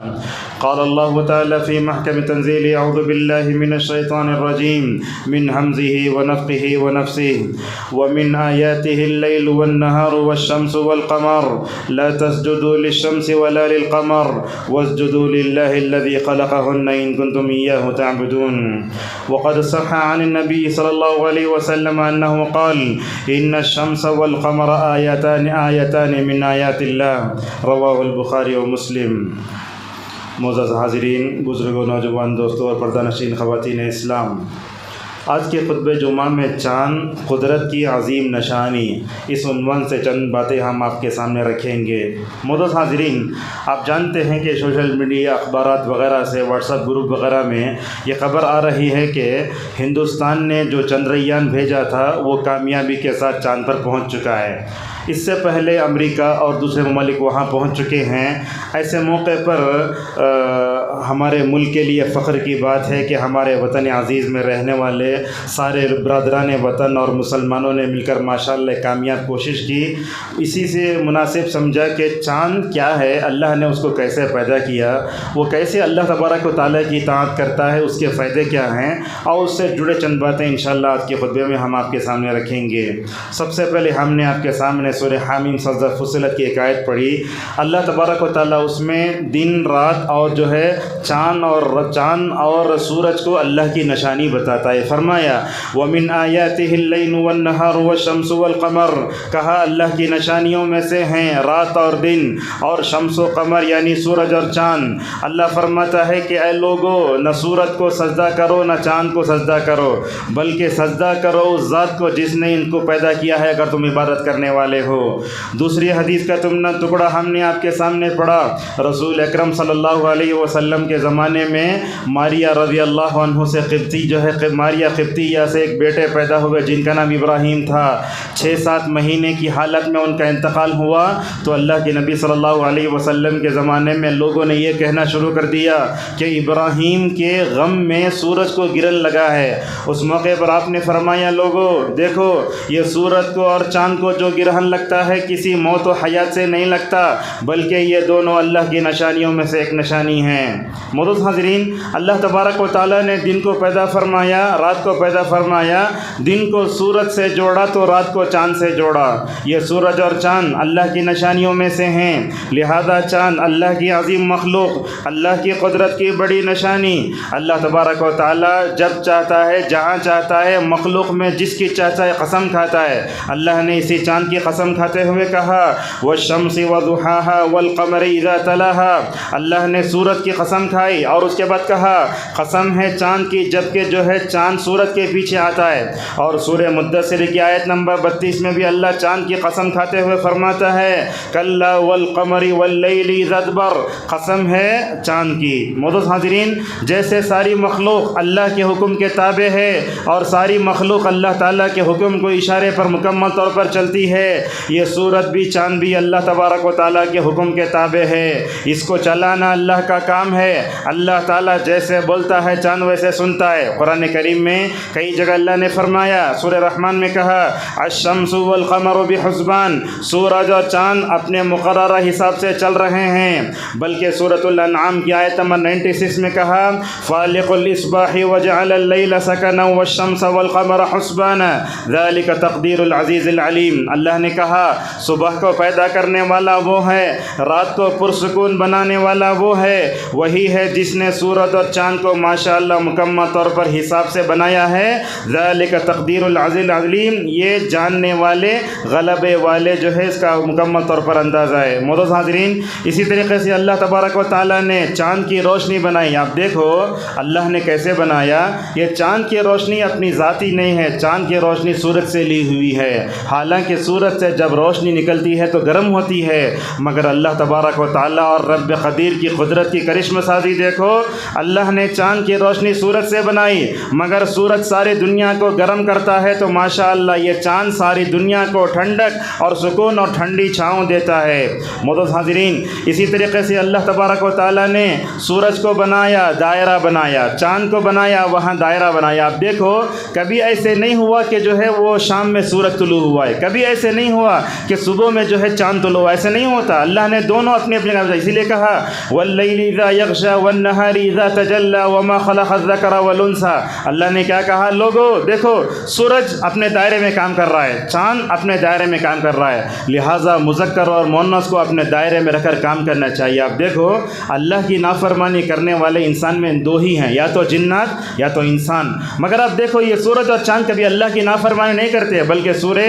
قال الله تعالى في محكم تنزيله: أعوذ بالله من الشيطان الرجيم من همزه ونفخه ونفسه ومن آياته الليل والنهار والشمس والقمر لا تسجدوا للشمس ولا للقمر واسجدوا لله الذي خلقهن إن كنتم إياه تعبدون. وقد صح عن النبي صلى الله عليه وسلم أنه قال: إن الشمس والقمر آيتان من آيات الله. رواه البخاری و مسلم. معزز حاضرین، بزرگوں، نوجوان دوستوں اور پردہ نشین خواتین اسلام، آج کے خطبہ جمعہ میں چاند قدرت کی عظیم نشانی، اس عنوان سے چند باتیں ہم آپ کے سامنے رکھیں گے۔ معزز حاضرین، آپ جانتے ہیں کہ سوشل میڈیا، اخبارات وغیرہ سے، واٹس ایپ گروپ وغیرہ میں یہ خبر آ رہی ہے کہ ہندوستان نے جو چندریان بھیجا تھا وہ کامیابی کے ساتھ چاند پر پہنچ چکا ہے۔ اس سے پہلے امریکہ اور دوسرے ممالک وہاں پہنچ چکے ہیں۔ ایسے موقع پر ہمارے ملک کے لیے فخر کی بات ہے کہ ہمارے وطن عزیز میں رہنے والے سارے برادران وطن اور مسلمانوں نے مل کر ماشاءاللہ کامیاب کوشش کی۔ اسی سے مناسب سمجھا کہ چاند کیا ہے، اللہ نے اس کو کیسے پیدا کیا، وہ کیسے اللہ تبارک و تعالیٰ کی اطاعت کرتا ہے، اس کے فائدے کیا ہیں، اور اس سے جڑے چند باتیں انشاءاللہ آج کے خطبے میں ہم آپ کے سامنے رکھیں گے۔ سب سے پہلے ہم نے آپ کے سامنے سورہ حامیم سجدہ فصلت کی ایک آیت پڑھی۔ اللہ تبارک و تعالیٰ اس میں دن رات اور جو ہے چاند اور سورج کو اللہ کی نشانی بتاتا ہے۔ فرمایا: وَمِنْ آيَاتِهِ اللَّيْلُ وَالنَّهَارُ وَالشَّمْسُ وَالْقَمَرُ، کہا اللہ کی نشانیوں میں سے ہیں رات اور دن اور شمس و قمر یعنی سورج اور چاند۔ اللہ فرماتا ہے کہ اے لوگو، نہ سورج کو سجدہ کرو نہ چاند کو سجدہ کرو، بلکہ سجدہ کرو اس ذات کو جس نے ان کو پیدا کیا ہے اگر تم عبادت کرنے والے ہو۔ دوسری حدیث کا ٹکڑا ہم نے آپ کے سامنے پڑھا۔ رسول اکرم صلی اللہ علیہ وسلم کے زمانے میں ماریا رضی اللہ عنہ سے ماریا قبطیہ سے ایک بیٹے پیدا ہوئے جن کا نام ابراہیم تھا۔ 6-7 مہینے کی حالت میں ان کا انتقال ہوا تو اللہ کے نبی صلی اللہ علیہ وسلم کے زمانے میں لوگوں نے یہ کہنا شروع کر دیا کہ ابراہیم کے غم میں سورج کو گرن لگا ہے۔ اس موقع پر آپ نے فرمایا: لوگو دیکھو، یہ سورج کو اور چاند کو جو گرہن لگتا ہے کسی موت و حیات سے نہیں لگتا، بلکہ یہ دونوں اللہ کی نشانیوں میں سے ایک نشانی ہیں۔ معزز حاضرین، اللہ تبارک و تعالیٰ نے دن کو پیدا فرمایا، رات کو پیدا فرمایا، دن کو سورج سے جوڑا تو رات کو چاند سے جوڑا۔ یہ سورج اور چاند اللہ کی نشانیوں میں سے ہیں، لہذا چاند اللہ کی عظیم مخلوق، اللہ کی قدرت کی بڑی نشانی۔ اللہ تبارک و تعالیٰ جب چاہتا ہے، جہاں چاہتا ہے، مخلوق میں جس کی چاہتا ہے قسم کھاتا ہے۔ اللہ نے اسی چاند کی قسم کھاتے ہوئے کہا: والشمس وضحاها والقمر اذا تلاها۔ اللہ نے سورج کی قسم کھائی اور اس کے بعد کہا قسم ہے چاند کی جبکہ جو ہے چاند سورج کے پیچھے آتا ہے۔ اور سورہ مدثر کی آیت نمبر 32 میں بھی اللہ چاند کی قسم کھاتے ہوئے فرماتا ہے: کلا والقمر واللیل اذا ادبر۔ قسم ہے چاند کی۔ معزز حاضرین، جیسے ساری مخلوق اللہ کے حکم کے تابع ہے اور ساری مخلوق اللہ تعالیٰ کے حکم کو اشارے پر مکمل طور پر چلتی ہے، یہ سورج بھی چاند بھی اللہ تبارک و تعالیٰ کے حکم کے تابع ہے۔ اس کو چلانا اللہ کا کام ہے۔ اللہ تعالیٰ جیسے بولتا ہے چاند ویسے سنتا ہے۔ قرآن کریم میں کئی جگہ اللہ نے فرمایا، سورہ رحمان میں کہا: الشمس والقمر بحسبان، سورج اور چاند اپنے مقررہ حساب سے چل رہے ہیں۔ بلکہ سورۃ الانعام کی آیت نمبر 96 میں کہا: فالق الاصباح وجعل الليل سكنا والشمس والقمر حسبانا ذلك تقدیر العزیز العلیم۔ اللہ نے کہا صبح کو پیدا کرنے والا وہ ہے، رات کو پرسکون بنانے والا وہ ہے، وہی ہے جس نے سورج اور چاند کو ماشاءاللہ مکمل طور پر حساب سے بنایا ہے۔ ذالک تقدیر العزیز العلیم، یہ جاننے والے، غلبے والے جو ہے اس کا مکمل طور پر اندازہ ہے۔ معزز حاضرین، اسی طریقے سے اللہ تبارک و تعالیٰ نے چاند کی روشنی بنائی۔ آپ دیکھو اللہ نے کیسے بنایا۔ یہ چاند کی روشنی اپنی ذاتی نہیں ہے، چاند کی روشنی سورج سے لی ہوئی ہے۔ حالانکہ سورج سے جب روشنی نکلتی ہے تو گرم ہوتی ہے، مگر اللہ تبارک و تعالیٰ اور رب قدیر کی قدرت کی کرشمہ چشم سازی دیکھو، اللہ نے چاند کی روشنی سورج سے بنائی، مگر سورج ساری دنیا کو گرم کرتا ہے، تو ماشاءاللہ یہ چاند ساری دنیا کو ٹھنڈک اور سکون اور ٹھنڈی چھاؤں دیتا ہے۔ معزز حاضرین، اسی طریقے سے اللہ تبارک و تعالیٰ نے سورج کو بنایا، دائرہ بنایا، چاند کو بنایا، وہاں دائرہ بنایا۔ آپ دیکھو کبھی ایسے نہیں ہوا کہ جو ہے وہ شام میں سورج طلوع ہوا ہے، کبھی ایسے نہیں ہوا کہ صبح میں جو ہے چاند طلوع ہوا، ایسے نہیں ہوتا۔ اللہ نے دونوں اپنی اپنی جگہ، اسی لیے کہا واللیل اذا یغشی والنہار اذا تجلی وما خلق الذکر والانثی۔ اللہ نے کیا کہا؟ لوگو دیکھو سورج اپنے دائرے میں کام کر رہا ہے، چاند اپنے دائرے میں کام کر رہا ہے، لہٰذا مذکر اور مؤنث کو اپنے دائرے میں رکھ کر کام کرنا چاہیے۔ آپ دیکھو اللہ کی نافرمانی کرنے والے انسان میں دو ہی ہیں، یا تو جنات یا تو انسان، مگر آپ دیکھو یہ سورج اور چاند کبھی اللہ کی نافرمانی نہیں کرتے، بلکہ سورہ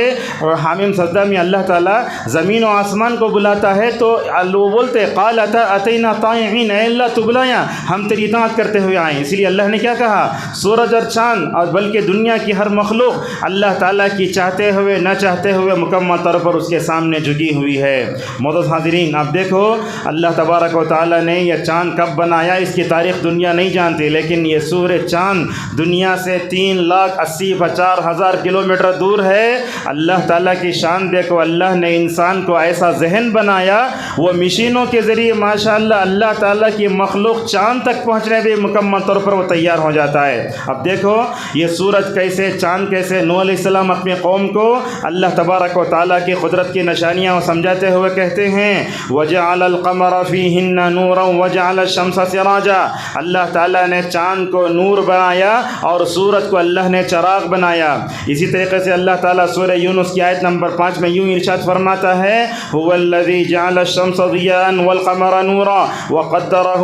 حامیم سجدہ میں اللہ تعالیٰ زمین و آسمان کو بلاتا ہے تو وہ بولتے قال اتینا طائعین، اے اللہ تو بلایا، ہم تیری اطاعت کرتے ہوئے آئے۔ اسی لیے اللہ نے کیا کہا؟ سورج اور چاند اور بلکہ دنیا کی ہر مخلوق اللہ تعالیٰ کی چاہتے ہوئے نہ چاہتے ہوئے مکمل طور پر اس کے سامنے جھکی ہوئی ہے۔ معزز حاضرین، اب دیکھو اللہ تبارک و تعالیٰ نے یہ چاند کب بنایا اس کی تاریخ دنیا نہیں جانتی، لیکن یہ سورج چاند دنیا سے 3,80,000 کلومیٹر دور ہے۔ اللہ تعالیٰ کی شان دیکھو، اللہ نے انسان کو ایسا ذہن بنایا، وہ مشینوں کے ذریعے ماشاءاللہ اللہ تعالیٰ کی مخلوق چاند تک پہنچنے بھی مکمل طور پر وہ تیار ہو جاتا ہے۔ اب دیکھو یہ سورج کیسے، چاند کیسے، نوح علیہ السلام اپنی قوم کو اللہ تبارک و تعالیٰ کی قدرت کی نشانیاں سمجھاتے ہوئے کہتے ہیں وَجَعَلَ الْقَمَرَ فِيهِنَّ نُورًا وَجَعَلَ الشَّمْسَ سِرَاجًا۔ اللہ تعالیٰ نے چاند کو نور بنایا اور سورج کو اللہ نے چراغ بنایا۔ اسی طریقے سے اللہ تعالیٰ سورہ یونس کی آیت نمبر 5 میں یوں ارشاد فرماتا ہے هُوَ الَّذِي جَعَلَ الشَّمْسَ ضِيَاءً وَالْقَمَرَ نُورًا وَقَدَّرَهُ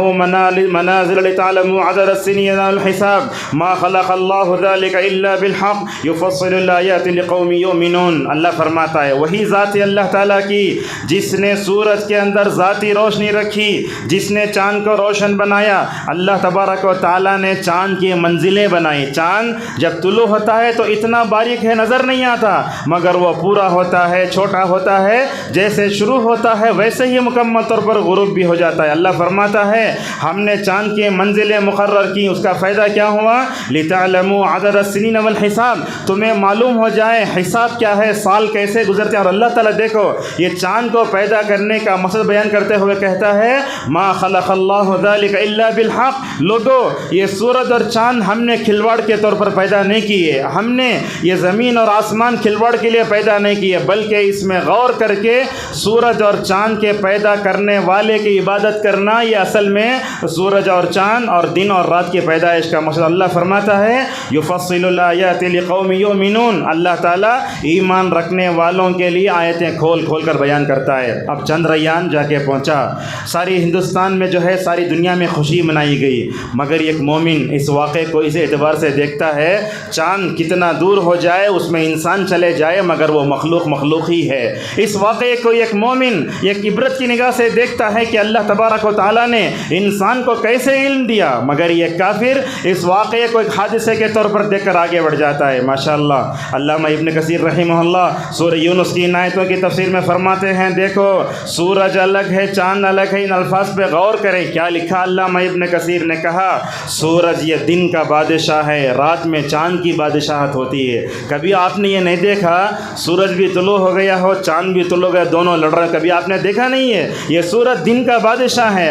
مَنَازِلَ لِتَعْلَمُوا عَدَدَ السِّنِينَ وَالْحِسَابَ مَا خَلَقَ اللَّهُ ذَلِكَ إِلَّا بِالْحَقِّ يُفَصِّلُ الْآيَاتِ لِقَوْمٍ يُؤْمِنُونَ۔ اللہ فرماتا ہے وہی ذات ہے اللہ تعالیٰ کی جس نے سورج کے اندر ذاتی روشنی رکھی، جس نے چاند کو روشن بنایا۔ اللہ تبارک و تعالیٰ نے چاند کی منزلیں بنائی۔ چاند جب طلوع ہوتا ہے تو اتنا باریک ہے نظر نہیں آتا، مگر وہ پورا ہوتا ہے، چھوٹا ہوتا ہے، جیسے شروع ہوتا ہے ویسے ہی مکمل طور پر غروب بھی ہو جاتا ہے۔ اللہ فرماتا ہے ہم نے چاند کی منزلیں مقرر کی، اس کا فائدہ کیا ہوا؟ لِتَعْلَمُوا عَدَدَ السِّنِينَ وَالْحِسَابَ، تمہیں معلوم ہو جائے حساب کیا ہے، سال کیسے گزرتے ہیں۔ اور اللہ تعالیٰ دیکھو یہ چاند کو پیدا کرنے کا مقصد بیان کرتے ہوئے کہتا ہے ما خلق اللہ ذلک الا بالحق۔ لوگو یہ سورج اور چاند ہم نے کھلواڑ کے طور پر پیدا نہیں کیے، ہم نے یہ زمین اور آسمان کھلواڑ کے لیے پیدا نہیں کیے، بلکہ اس میں غور کر کے سورج اور چاند کے پیدا کرنے والے کی عبادت کرنا، یہ اصل میں سورج اور چاند اور دن اور رات کی پیدائش کا مقصد۔ اللہ فرماتا ہے یفصل الآیات لقوم یؤمنون، اللہ تعالیٰ ایمان رکھنے والوں کے لیے آیتیں کھول کھول کر بیان کرتا ہے۔ اب چندریان جا کے پہنچا، ساری ہندوستان میں جو ہے ساری دنیا میں خوشی منائی گئی، مگر ایک مومن اس واقعے کو اس اعتبار سے دیکھتا ہے چاند کتنا دور ہو جائے اس میں انسان چلے جائے مگر وہ مخلوق ہی ہے۔ اس واقعے کو ایک مومن ایک عبرت کی نگاہ سے دیکھتا ہے کہ اللہ تبارک و تعالیٰ نے انسان کو کیسے علم دیا، مگر یہ کافر اس واقعے کو ایک حادثے کے طور پر دیکھ کر آگے بڑھ جاتا ہے۔ ماشاءاللہ علامہ ابن کثیر رحمہ اللہ سورہ یونس کی ان آیتوں کی تفسیر میں فرماتے ہیں دیکھو سورج الگ ہے، چاند الگ ہے، ان الفاظ پہ غور کریں کیا لکھا علامہ ابن کثیر نے کہا سورج یہ دن کا بادشاہ ہے، رات میں چاند کی بادشاہت ہوتی ہے۔ کبھی آپ نے یہ نہیں دیکھا سورج بھی طلوع ہو گیا ہو، چاند بھی طلوع ہو گیا، دونوں لڑ رہے، کبھی آپ نے دیکھا نہیں ہے۔ یہ سورج دن کا بادشاہ ہے،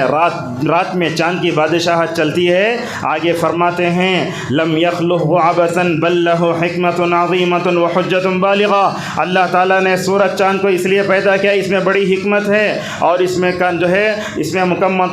رات میں چاند کی بادشاہت چلتی ہے۔ آگے فرماتے ہیں لم یخلقہ عبثا بل لہ حکمت عظیمۃ وحجۃ بالغہ۔ اللہ تعالیٰ نے سورج چاند کو اس لیے پیدا کیا، اس میں بڑی حکمت ہے اور اس میں جو ہے اس میں مکمل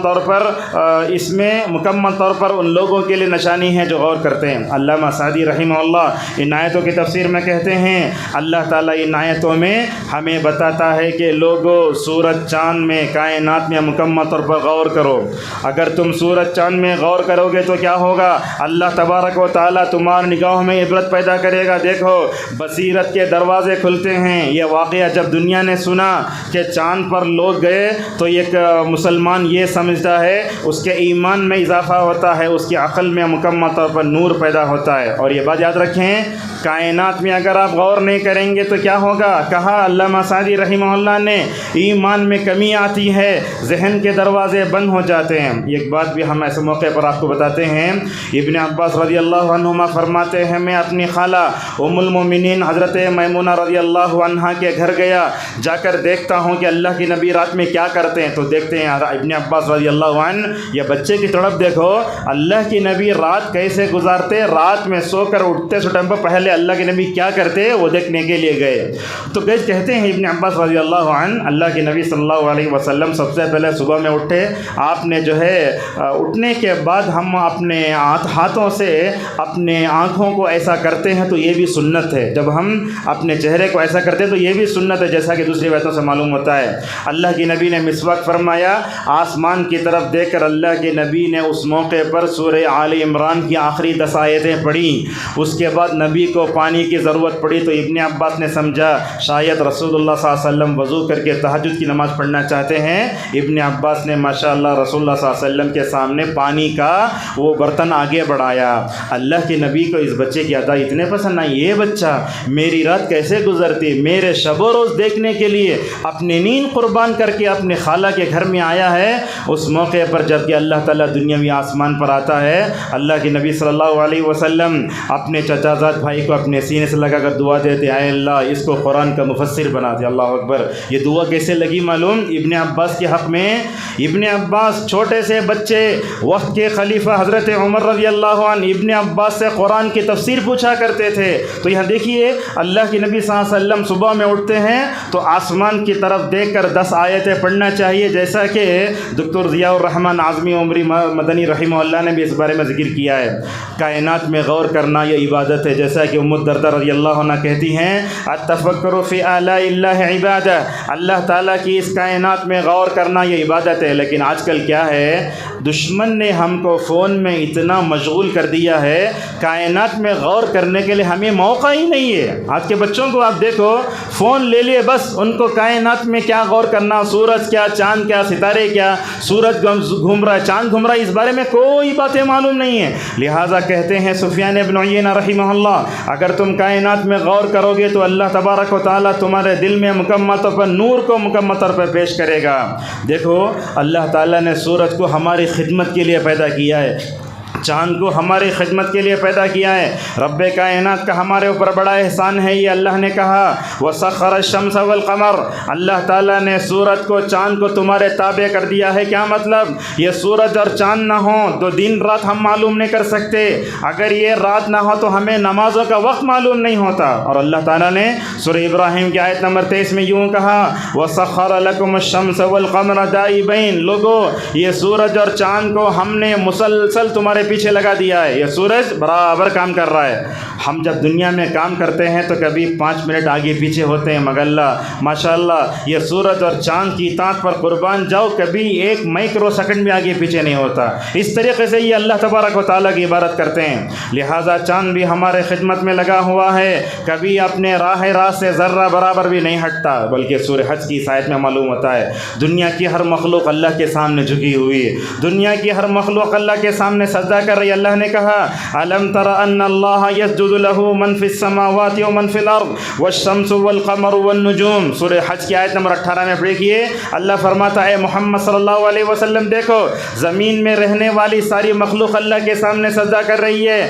طور پر ان لوگوں کے لیے نشانی ہے جو غور کرتے ہیں۔ علامہ سعدی رحمہ اللہ ان آیتوں کی تفسیر میں کہتے ہیں اللہ تعالیٰ ان آیتوں میں ہمیں بتاتا ہے کہ لوگوں سورج چاند میں کائنات میں مکمل طور پر غور کرو۔ اگر تم سورج چاند میں غور کرو گے تو کیا ہوگا، اللہ تبارک و تعالیٰ تمہاری نگاہوں میں عبرت پیدا کرے گا۔ دیکھو بصیرت کے دروازے کھلتے ہیں۔ یہ واقعہ جب دنیا نے سنا کہ چاند پر لوگ گئے تو ایک مسلمان یہ سمجھتا ہے اس کے ایمان میں اضافہ ہوتا ہے، اس کی عقل میں مکمل طور پر نور پیدا ہوتا ہے۔ اور یہ بات یاد رکھیں کائنات میں اگر آپ غور نہیں کریں گے تو کیا ہوگا، کہا علامہ سعدی رحمہ اللہ نے ایمان میں کمی آتی ہے، ذہن کے دروازے بند ہو جاتے چاہتے ہیں۔ ایک بات بھی ہم ایسے موقع پر آپ کو بتاتے ہیں، ابن عباس رضی اللہ عنہما فرماتے ہیں میں اپنی خالہ ام المومنین حضرت میمونہ رضی اللہ عنہا کے گھر گیا، جا کر دیکھتا ہوں کہ اللہ کے نبی رات میں کیا کرتے ہیں، تو دیکھتے ہیں ابن عباس رضی اللہ عنہ، یہ بچے کی طرف دیکھو، اللہ کے نبی رات کیسے گزارتے، رات میں سو کر اٹھتے سو ٹائم پر پہلے اللہ کے نبی کیا کرتے وہ دیکھنے کے لیے گئے۔ تو کہتے ہیں ابن عباس رضی اللہ عنہ، اللہ کے نبی صلی اللہ علیہ وسلم سب سے پہلے صبح میں اٹھے، آپ نے جو ہے اٹھنے کے بعد ہم اپنے ہاتھوں سے اپنے آنکھوں کو ایسا کرتے ہیں تو یہ بھی سنت ہے، جب ہم اپنے چہرے کو ایسا کرتے ہیں تو یہ بھی سنت ہے، جیسا کہ دوسری باتوں سے معلوم ہوتا ہے۔ اللہ کے نبی نے مسواک فرمایا، آسمان کی طرف دیکھ کر اللہ کے نبی نے اس موقع پر سورہ آل عمران کی آخری 10 آیتیں پڑھیں۔ اس کے بعد نبی کو پانی کی ضرورت پڑی تو ابن عباس نے سمجھا شاید رسول اللہ صلی اللہ علیہ وسلم وضو کر کے تہجد کی نماز پڑھنا چاہتے ہیں۔ ابن عباس نے ماشاءاللہ رسول اللہ صلی اللہ علیہ وسلم کے سامنے پانی کا وہ برتن آگے بڑھایا۔ اللہ کے نبی کو اس بچے کی ادا اتنے پسند آئی، یہ بچہ میری رات کیسے گزرتی، میرے شب و روز دیکھنے کے لیے اپنی نیند قربان کر کے اپنے خالہ کے گھر میں آیا ہے۔ اس موقع پر جب کہ اللہ تعالیٰ دنیاوی آسمان پر آتا ہے، اللہ کے نبی صلی اللہ علیہ وسلم اپنے چچا زاد بھائی کو اپنے سینے سے لگا کر دعا دیتے، اے اللہ اس کو قرآن کا مفسر بنا دے۔ اللہ اکبر! یہ دعا کیسے لگی معلوم؟ ابن عباس کے حق میں۔ ابن عباس چھوٹے سے بچے، وقت کے خلیفہ حضرت عمر رضی اللہ عنہ ابن عباس سے قرآن کی تفسیر پوچھا کرتے تھے۔ تو یہاں دیکھیے اللہ کے نبی صلی اللہ علیہ وسلم صبح میں اٹھتے ہیں تو آسمان کی طرف دیکھ کر 10 آیتیں پڑھنا چاہیے، جیسا کہ دکتور ضیاء الرحمن اعظمی عمری مدنی رحمہ اللہ نے بھی اس بارے میں ذکر کیا ہے۔ کائنات میں غور کرنا یہ عبادت ہے، جیسا کہ ام الدرداء رضی اللہ عنہ کہتی ہیں التفکر فی آلاء اللہ عبادہ، اللہ تعالیٰ کی اس کائنات میں غور کرنا یہ عبادت ہے۔ لیکن آج کل کیا ہے، دشمن نے ہم کو فون میں اتنا مشغول کر دیا ہے، کائنات میں غور کرنے کے لیے ہمیں موقع ہی نہیں ہے۔ آج کے بچوں کو آپ دیکھو، فون لے لیے بس ان کو کائنات میں کیا غور کرنا، سورج کیا، چاند کیا، ستارے کیا، سورج گھوم رہا ہے، چاند گھوم رہا ہے، اس بارے میں کوئی باتیں معلوم نہیں ہیں۔ لہٰذا کہتے ہیں سفیان بن عیینہ رحمہ اللہ، اگر تم کائنات میں غور کرو گے تو اللہ تبارک و تعالیٰ تمہارے دل میں مکمل طور پر نور کو مکمل طور پر پیش کرے گا۔ دیکھو اللہ تعالیٰ نے سورج کو ہماری خدمت کے لیے پیدا کیا ہے، چاند کو ہماری خدمت کے لیے پیدا کیا ہے۔ رب کائنات کا ہمارے اوپر بڑا احسان ہے، یہ اللہ نے کہا وَسَخَّرَ الشَّمْسَ وَالْقَمَرَ، اللہ تعالیٰ نے سورج کو چاند کو تمہارے تابع کر دیا ہے۔ کیا مطلب؟ یہ سورج اور چاند نہ ہوں تو دن رات ہم معلوم نہیں کر سکتے، اگر یہ رات نہ ہو تو ہمیں نمازوں کا وقت معلوم نہیں ہوتا۔ اور اللہ تعالیٰ نے سورہ ابراہیم کی آیت نمبر 23 میں یوں کہا وَسَخَّرَ لَكُمُ الشَّمْسَ وَالْقَمَرَ دَائِبَيْن، لوگوں یہ سورج اور چاند کو ہم نے مسلسل تمہارے پیچھے لگا دیا ہے، یہ سورج برابر کام کر رہا ہے۔ ہم جب دنیا میں کام کرتے ہیں تو کبھی 5 منٹ آگے پیچھے ہوتے ہیں، مگر اللہ ماشاءاللہ یہ سورج اور چاند کی اطاعت پر قربان جاؤ، کبھی 1 مائکرو سیکنڈ بھی آگے پیچھے نہیں ہوتا۔ اس طریقے سے یہ اللہ تبارک و تعالیٰ کی عبادت کرتے ہیں۔ لہٰذا چاند بھی ہمارے خدمت میں لگا ہوا ہے، کبھی اپنے راہ سے ذرہ برابر بھی نہیں ہٹتا، بلکہ سورہ حج کی اس آیت میں معلوم ہوتا ہے دنیا کی ہر مخلوق اللہ کے سامنے جھکی ہوئی ہے، دنیا کی ہر مخلوق اللہ کے سامنے سجدہ کر رہی ہے۔ اللہ نے کہا الم تر ان اللہ یسجد له من فی السماوات ومن فی الارض والشمس والقمر والنجوم، سورہ حج کی آیت نمبر 18 میں دیکھیے اللہ فرماتا ہے محمد صلی اللہ علیہ وسلم دیکھو زمین میں رہنے والی ساری مخلوق اللہ کے سامنے سجدہ کر رہی ہے،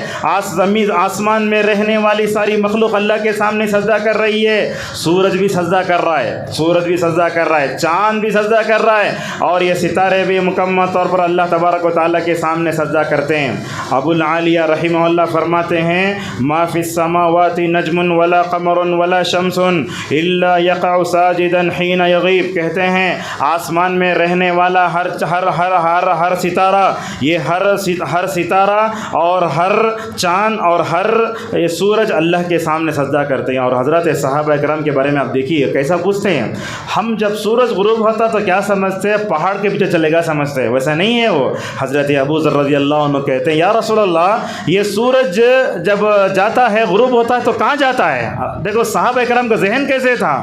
آسمان میں رہنے والی ساری مخلوق اللہ کے سامنے سجدہ کر رہی ہے، سورج بھی سجدہ کر رہا ہے، سورج بھی سجدہ کر رہا ہے، چاند بھی سجدہ کر رہا ہے، اور یہ ستارے بھی مکمل طور پر اللہ تبارک و تعالیٰ کے سامنے سجدہ کرتے ہیں۔ ابو العالیہ رحمہ اللہ فرماتے ہیں ما فی السماوات نجم ولا قمر ولا شمس الا یقع ساجدا حین یغیب، کہتے ہیں آسمان میں رہنے والا ہر ستارہ، یہ ہر ستارہ اور ہر چاند اور ہر سورج اللہ کے سامنے سجدہ کرتے ہیں۔ اور حضرت صحابہ اکرام کے بارے میں آپ دیکھیے کیسا پوچھتے ہیں، ہم جب سورج غروب ہوتا تو کیا سمجھتے ہیں، پہاڑ کے پیچھے چلے گا سمجھتے ہیں، ویسا نہیں ہے وہ۔ حضرت ابو ذر رضی اللہ عنہ لوگ کہتے ہیں یا رسول اللہ یہ سورج جب جاتا ہے غروب ہوتا ہے تو کہاں جاتا ہے؟ دیکھو صحابہ کرام کا ذہن کیسے تھا،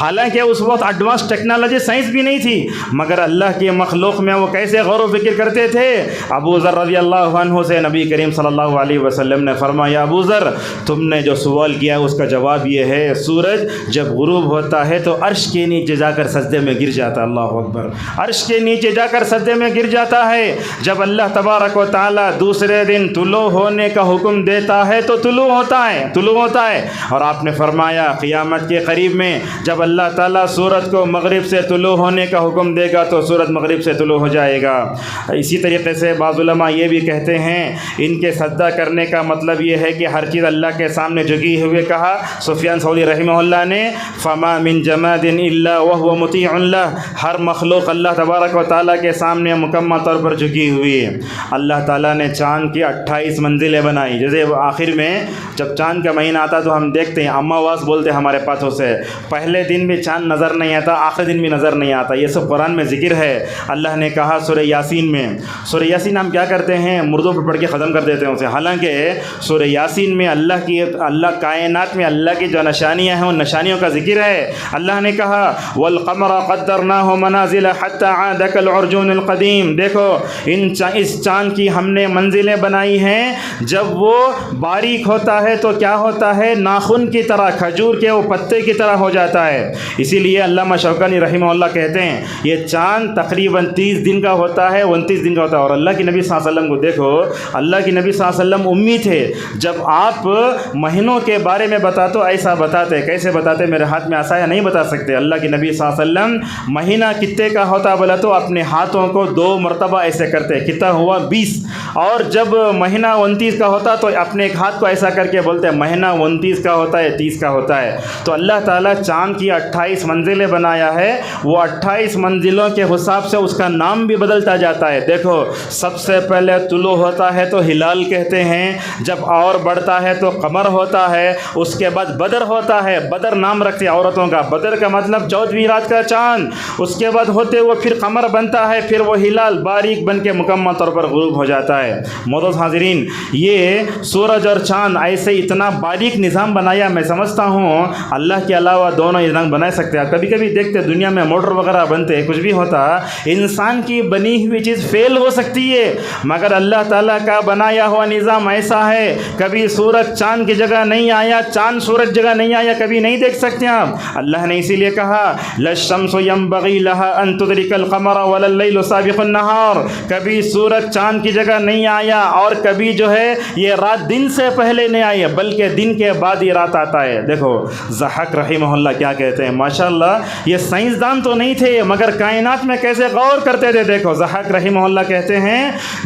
حالانکہ اس وقت ایڈوانس ٹیکنالوجی سائنس بھی نہیں تھی، مگر اللہ کی مخلوق میں وہ کیسے غور و فکر کرتے تھے۔ ابو ذر رضی اللہ عنہ سے نبی کریم صلی اللہ علیہ وسلم نے فرمایا ابو ذر تم نے جو سوال کیا اس کا جواب یہ ہے، سورج جب غروب ہوتا ہے تو عرش کے نیچے جا کر سجدے میں گر جاتا ہے، اللہ اکبر، عرش کے نیچے جا کر سجدے میں گر جاتا ہے۔ جب اللہ تبارک و تعالیٰ دوسرے دن طلوع ہونے کا حکم دیتا ہے تو طلوع ہوتا ہے۔ اور آپ نے فرمایا قیامت کے قریب میں جب اللہ تعالیٰ سورج کو مغرب سے طلوع ہونے کا حکم دے گا تو سورج مغرب سے طلوع ہو جائے گا۔ اسی طریقے سے بعض علماء یہ بھی کہتے ہیں ان کے سجدہ کرنے کا مطلب یہ ہے کہ ہر چیز اللہ کے سامنے جھکی ہوئے، کہا سفیان ثوری رحمہ اللہ نے فما من جماد الا وهو مطیع له، ہر مخلوق اللہ تبارک و تعالیٰ کے سامنے مکمل طور پر جھکی ہوئی ہے۔ اللہ تعالیٰ نے چاند کی 28 منزلیں بنائی، جیسے آخر میں جب چاند کا مہینہ آتا تو ہم دیکھتے ہیں اماواس بولتے ہیں ہمارے پاس، اسے پہلے دن بھی چاند نظر نہیں آتا، آخر دن بھی نظر نہیں آتا، یہ سب قرآن میں ذکر ہے۔ اللہ نے کہا سورہ یاسین میں، سورہ یاسین ہم کیا کرتے ہیں مردوں پر پڑھ کے ختم کر دیتے ہیں اسے، حالانکہ سورہ یاسین میں اللہ کائنات میں اللہ کی جو نشانیاں ہیں ان نشانیوں کا ذکر ہے۔ اللہ نے کہا والقمر قدرناہ منازل حتی عاد کالعرجون القدیم، دیکھو اس چاند کی ہم نے منزلیں بنائی ہیں، جب وہ باریک ہوتا ہے تو کیا ہوتا ہے ناخن کی طرح، کھجور کے وہ پتے کی طرح ہو جاتا ہے۔ اسی لیے علامہ شوکانی رحمہ اللہ کہتے ہیں یہ چاند تقریباً 30 دن کا ہوتا ہے، 29 دن کا ہوتا ہے۔ اور اللہ کے نبی صلی اللہ علیہ وسلم کو دیکھو، اللہ کے نبی صلی اللہ علیہ وسلم امی تھے، جب آپ مہینوں کے بارے میں بتاتے ایسا بتاتے، کیسے بتاتے میرے ہاتھ میں عصا نہیں بتا سکتے۔ اللہ کے نبی صلی اللہ علیہ وسلم مہینہ کتنے کا ہوتا بولا تو اپنے ہاتھوں کو 2 مرتبہ ایسے کرتے، کتنا ہوا 20، اور جب مہینہ 29 کا ہوتا تو اپنے ایک ہاتھ کو ایسا کر کے بولتے مہینہ 29 کا ہوتا ہے، 30 کا ہوتا ہے۔ تو اللہ تعالیٰ چاند کی 28 منزلیں بنایا ہے، وہ 28 منزلوں کے حساب سے اس کا نام بھی بدلتا جاتا ہے۔ دیکھو سب سے پہلے طلوع ہوتا ہے تو ہلال کہتے ہیں، جب اور بڑھتا ہے تو قمر ہوتا ہے، اس کے بعد بدر ہوتا ہے، بدر نام رکھتے عورتوں کا، بدر کا مطلب 14ویں رات کا چاند، اس کے بعد ہوتے وہ پھر قمر بنتا ہے، پھر وہ ہلال باریک بن کے مکمل طور پر غروب ہو جاتا ہے۔ معزز حاضرین، یہ سورج اور چاند ایسے اتنا باریک نظام بنایا، میں سمجھتا ہوں اللہ کے علاوہ دونوں نظام بنا سکتے ہیں۔ کبھی کبھی دیکھتے دنیا میں موٹر وغیرہ بنتے، کچھ بھی ہوتا، انسان کی بنی ہوئی چیز فیل ہو سکتی ہے، مگر اللہ تعالیٰ کا بنایا ہوا نظام ایسا ہے، کبھی سورج چاند کی جگہ نہیں آیا، چاند سورج جگہ نہیں آیا، کبھی نہیں دیکھ سکتے آپ۔ اللہ نے اسی لیے کہا للشمس ينبغي لها ان تدرك القمر ولا الليل سابق النهار، کبھی سورج چاند کی جگہ نہیں آیا اور کبھی جو ہے یہ رات دن سے پہلے نہیں آئی، بلکہ دن کے بعد یہ رات آتا ہے۔ دیکھو ضحاک رحمہ اللہ کیا کہتے ہیں، ماشاءاللہ یہ سائنسدان تو نہیں تھے مگر کائنات میں کیسے غور کرتے تھے۔ دیکھو ضحاک رحمہ اللہ کہتے ہیں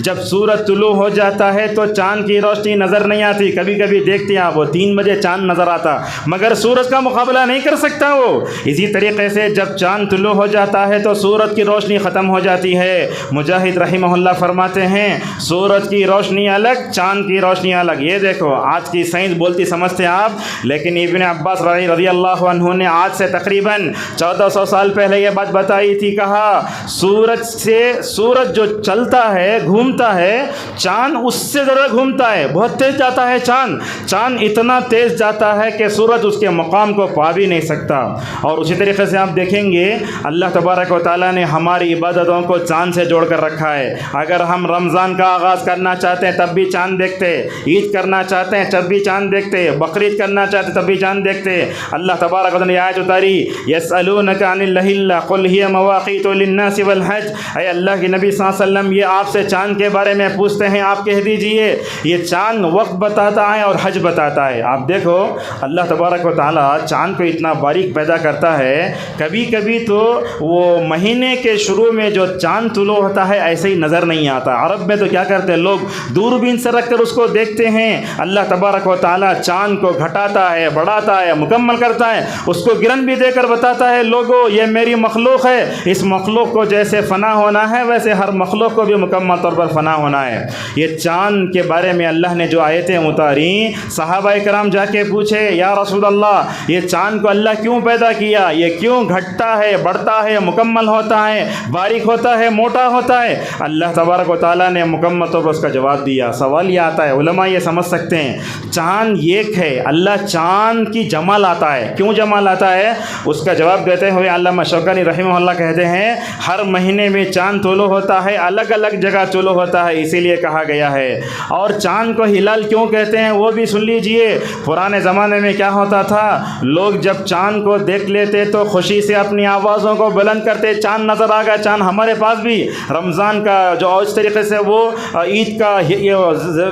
جب سورج طلوع ہو جاتا ہے تو چاند کی روشنی نظر نہیں آتی، کبھی کبھی دیکھتے ہیں وہ 3 بجے چاند نظر آتا مگر سورج کا مقابلہ نہیں کر سکتا وہ۔ اسی طریقے سے جب چاند طلوع ہو جاتا ہے تو سورج کی روشنی ختم ہو جاتی ہے۔ مجاہد رحمہ اللہ فرماتے ہیں سورج کی روشنی الگ، چاند کی روشنی الگ۔ یہ دیکھو آج کی سائنس بولتی سمجھتے ہیں آپ، لیکن ابن عباس رضی اللہ عنہ نے آج سے تقریباً 1400 سال پہلے یہ بات بتائی تھی، کہا سورج جو چلتا ہے گھومتا ہے، چاند اس سے ذرا گھومتا ہے، بہت تیز جاتا ہے چاند اتنا تیز جاتا ہے کہ سورج اس کے مقام کو پا بھی نہیں سکتا۔ اور اسی طریقے سے آپ دیکھیں گے اللہ تبارک و تعالیٰ نے ہماری عبادتوں کو چاند سے جوڑ کر رکھا ہے۔ اگر ہم رمضان کا آغاز کرنا چاہتے ہیں تب بھی چاند دیکھتے، عید کرنا چاہتے ہیں تب بھی چاند دیکھتے، بقرعید کرنا چاہتے تب بھی چاند دیکھتے۔ اللہ تبارک و تعالیٰ نے آیت اتاری یسألونک عن الأہلة قل ہی مواقیت للناس والحج، اے اللہ کے نبی صلی اللہ علیہ وسلم یہ آپ سے چاند کے بارے میں پوچھتے ہیں، آپ کہہ دیجئے یہ چاند وقت بتاتا ہے اور حج بتاتا ہے۔ آپ دیکھو اللہ تبارک و تعالیٰ چاند کو اتنا باریک پیدا کرتا ہے، کبھی کبھی تو وہ مہینے کے شروع میں جو چاند طلوع ہوتا ہے ایسے ہی نظر نہیں آتا۔ عرب میں تو کیا کرتے ہیں لوگ دوربین سے رکھ کر اس کو دیکھتے ہیں۔ اللہ تبارک و تعالیٰ چاند کو گھٹاتا ہے، بڑھاتا ہے، مکمل کرتا ہے، اس کو گرن بھی دے کر بتاتا ہے لوگوں یہ میری مخلوق ہے، اس مخلوق کو جیسے فنا ہونا ہے ویسے ہر مخلوق کو بھی مکمل طور پر فنا ہونا ہے۔ یہ چاند کے بارے میں اللہ نے جو آیتیں اتاری، صحابہ کرام جا کے پوچھے یا رسول اللہ یہ چاند کو اللہ کیوں پیدا کیا، یہ کیوں گھٹتا ہے، بڑھتا ہے، مکمل ہوتا ہے، باریک ہوتا ہے، موٹا ہوتا ہے؟ اللہ تبارک و تعالیٰ نے مکمل مرتبہ اس کا جواب دیا۔ سوال یہ آتا ہے، علماء یہ سمجھ سکتے ہیں چاند ایک ہے، اللہ چاند کی جمع لاتا ہے، کیوں جمع لاتا ہے؟ اس کا جواب دیتے ہوئے علامہ شوکانی رحمہ اللہ کہتے ہیں ہر مہینے میں چاند طلوع ہوتا ہے، الگ الگ جگہ طلوع ہوتا ہے، اسی لیے کہا گیا ہے۔ اور چاند کو ہلال کیوں کہتے ہیں وہ بھی سن لیجئے۔ پرانے زمانے میں کیا ہوتا تھا، لوگ جب چاند کو دیکھ لیتے تو خوشی سے اپنی آوازوں کو بلند کرتے، چاند نظر آ گیا۔ چاند ہمارے پاس بھی رمضان کا جو اس طریقے سے وہ عید کا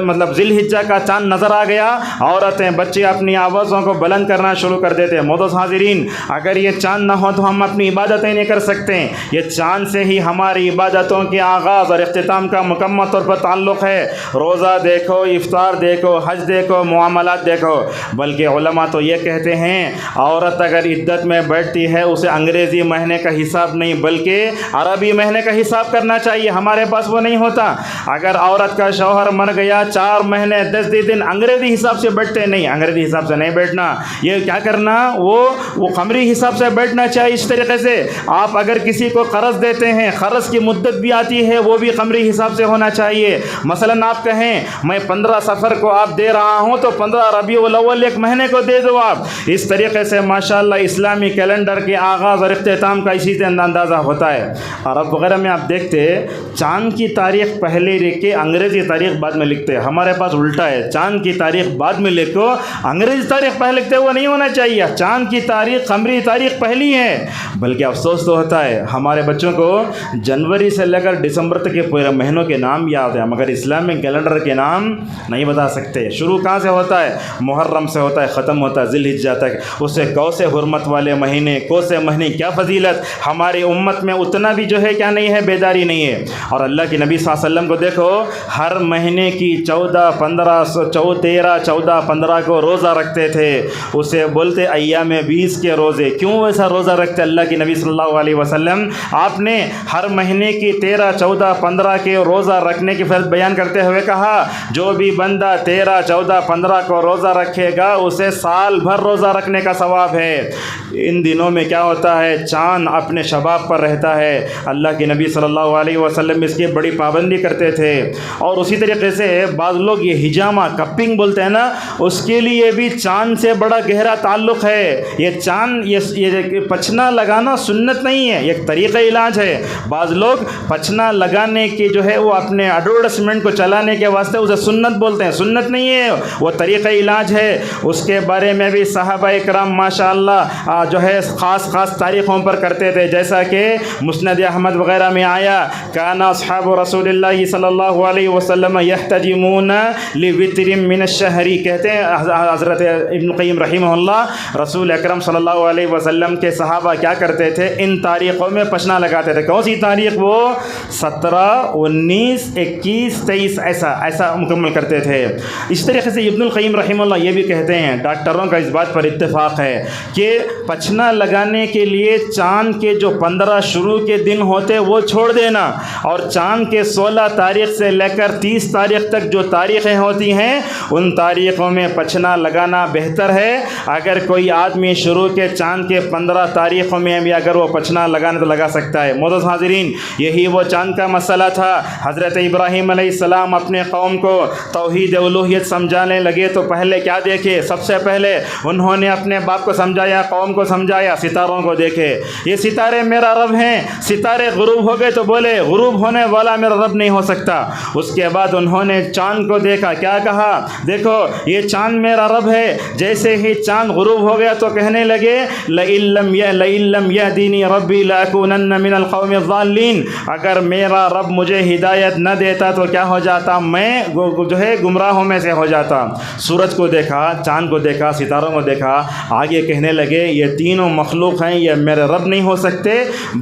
مطلب ذی الحجہ کا چاند نظر آ گیا، عورتیں بچے اپنی آوازوں کو بلند کرنا شروع کر دیتے۔ معزز حاضرین، اگر یہ چاند نہ ہو تو ہم اپنی عبادتیں نہیں کر سکتے۔ یہ چاند سے ہی ہماری عبادتوں کے آغاز اور اختتام کا مکمل طور پر تعلق ہے۔ روزہ دیکھو، افطار دیکھو، حج دیکھو، معاملات دیکھو۔ بلکہ علماء تو یہ کہتے ہیں عورت اگر عدت میں بیٹھتی ہے اسے انگریزی مہینے کا حساب نہیں بلکہ عربی مہینے کا حساب کرنا چاہیے۔ ہمارے پاس وہ نہیں ہوتا۔ اگر عورت کا شوہر مر گیا 4 مہینے 10 دن انگریزی حساب سے بیٹھتے نہیں، انگریزی حساب سے نہیں بیٹھنا، یہ کیا کرنا، وہ قمری حساب سے بیٹھنا چاہیے۔ اس طریقے سے آپ اگر کسی کو قرض دیتے ہیں، قرض کی مدت بھی آتی ہے، وہ بھی قمری حساب سے ہونا چاہیے۔ مثلا آپ کہیں میں 15 صفر کو آپ دے رہا ہوں تو 15 ربیع الاول ایک مہینے کو دے دو آپ۔ اس طریقے سے ماشاءاللہ اسلامی کیلنڈر کے آغاز اور اختتام کا اسی سے اندازہ ہوتا ہے۔ عرب وغیرہ میں آپ دیکھتے چاند کی تاریخ پہلے لکھ کے انگریزی تاریخ بعد میں لکھتے۔ ہمارے پاس الٹا ہے، چاند کی تاریخ بعد میں لکھو، انگریزی تاریخ پہلے لکھتے ہوئے نہیں ہونا چاہیے۔ چاند کی تاریخ قمری تاریخ پہلی ہے۔ بلکہ افسوس تو ہوتا ہے ہمارے بچوں کو جنوری سے لے کر دسمبر تک کے پورے مہینوں کے نام یاد ہیں مگر اسلامی کیلنڈر کے نام نہیں بتا سکتے۔ شروع کہاں سے ہوتا ہے؟ محرم سے ہوتا ہے، ختم ہوتا ہے ذی الحجہ تک۔ اسے کو سے حرمت والے مہینے، کو سے مہینے کیا فضیلت، ہماری امت میں اتنا بھی جو ہے کیا نہیں ہے، بیداری نہیں ہے۔ اور اللہ کے نبی صلی اللہ علیہ وسلم کو دیکھو ہر مہینے کی 14، 15، 13، 14، 15 کو روزہ رکھتے تھے۔ اسے بولتے ایام 20 کے روزے۔ کیوں ایسا روزہ رکھتے اللہ کے نبی صلی اللہ علیہ وسلم؟ آپ نے ہر مہینے کی 13، 14، 15 کے روزہ رکھنے کی فضیلت بیان کرتے ہوئے کہا جو بھی بندہ 13، 14، 15 کو روزہ رکھے گا اسے سال بھر روزہ رکھنے کا ثواب ہے۔ ان دنوں میں کیا ہوتا ہے، چاند اپنے شباب پر رہتا ہے۔ اللہ کے نبی صلی اللہ علیہ وسلم اس کی بڑی پابندی کرتے تھے۔ اور اسی طریقے سے بعض لوگ یہ حجامہ کپنگ بولتے ہیں نا، اس کے لیے بھی چاند سے بڑا گہرا تعلق ہے۔ یہ چاند یہ پچھنا لگانا سنت نہیں ہے، یہ ایک طریقہ علاج ہے۔ بعض لوگ پچھنا لگانے کے جو ہے وہ اپنے ایڈورٹائزمنٹ کو چلانے کے واسطے اسے سنت بولتے ہیں، سنت نہیں ہے، وہ طریقہ علاج ہے۔ اس کے بارے میں بھی صحابہ کرام ماشاءاللہ جو ہے خاص تاریخوں پر کرتے تھے، جیسا کہ مسند احمد وغیرہ میں آیا کان اصحاب رسول اللہ صلی اللہ علیہ وسلم یحتجمون لوتر من الشہر، کہتے ہیں حضرت ابن قیم رحمہ اللہ رسول اکرم صلی اللہ علیہ وسلم کے صحابہ کیا کرتے تھے، ان تاریخوں میں پچھنا لگاتے تھے۔ کون سی تاریخ؟ وہ 17، 19، 21، 23 ایسا مکمل کرتے تھے۔ اس طریقے سے ابن القیم رحمہ اللہ یہ بھی کہتے ہیں، ڈاکٹروں کا اس بات پر اتفاق ہے کہ پچھنا لگانے کے لیے چاند کے جو 15 شروع کے دن ہوتے وہ چھوڑ دینا، اور چاند کے 16 تاریخ سے لے کر 30 تاریخ تک جو تاریخیں ہوتی ہیں ان تاریخوں میں پچھنا لگانا بہتر ہے۔ اگر کوئی آدمی شروع کے چاند کے 15 تاریخوں میں بھی اگر وہ پچھنا لگانا تو لگا سکتا ہے۔ معزز حاضرین، یہی وہ چاند کا مسئلہ تھا۔ حضرت ابراہیم علیہ السلام اپنے قوم کو توحید الوہیت سمجھانے لگے تو پہلے کیا دیکھے؟ سب سے پہلے انہوں نے اپنے باپ کو سمجھایا، قوم کو سمجھایا، ستاروں کو دیکھے، یہ ستارے میرا رب ہیں۔ ستارے غروب ہو گئے تو بولے غروب ہونے والا میرا رب نہیں ہو سکتا۔ اس کے بعد انہوں نے چاند کو دیکھا، کیا کہا؟ دیکھو یہ چاند میرا رب ہے۔ جیسے ہی چاند غروب ہو گیا تو کہنے لگے لئن لم یهدنی ربی لأکونن من القوم الضالین، اگر میرا رب مجھے ہدایت نہ دیتا تو کیا ہو جاتا؟ میں جو ہے گمراہوں میں سے ہو جاتا۔ سورج کو دیکھا، چاند کو دیکھا، ستاروں کو دیکھا، آگے کہنے لگے یہ تینوں مخلوق ہیں، یہ میرے رب نہیں ہو سکتے،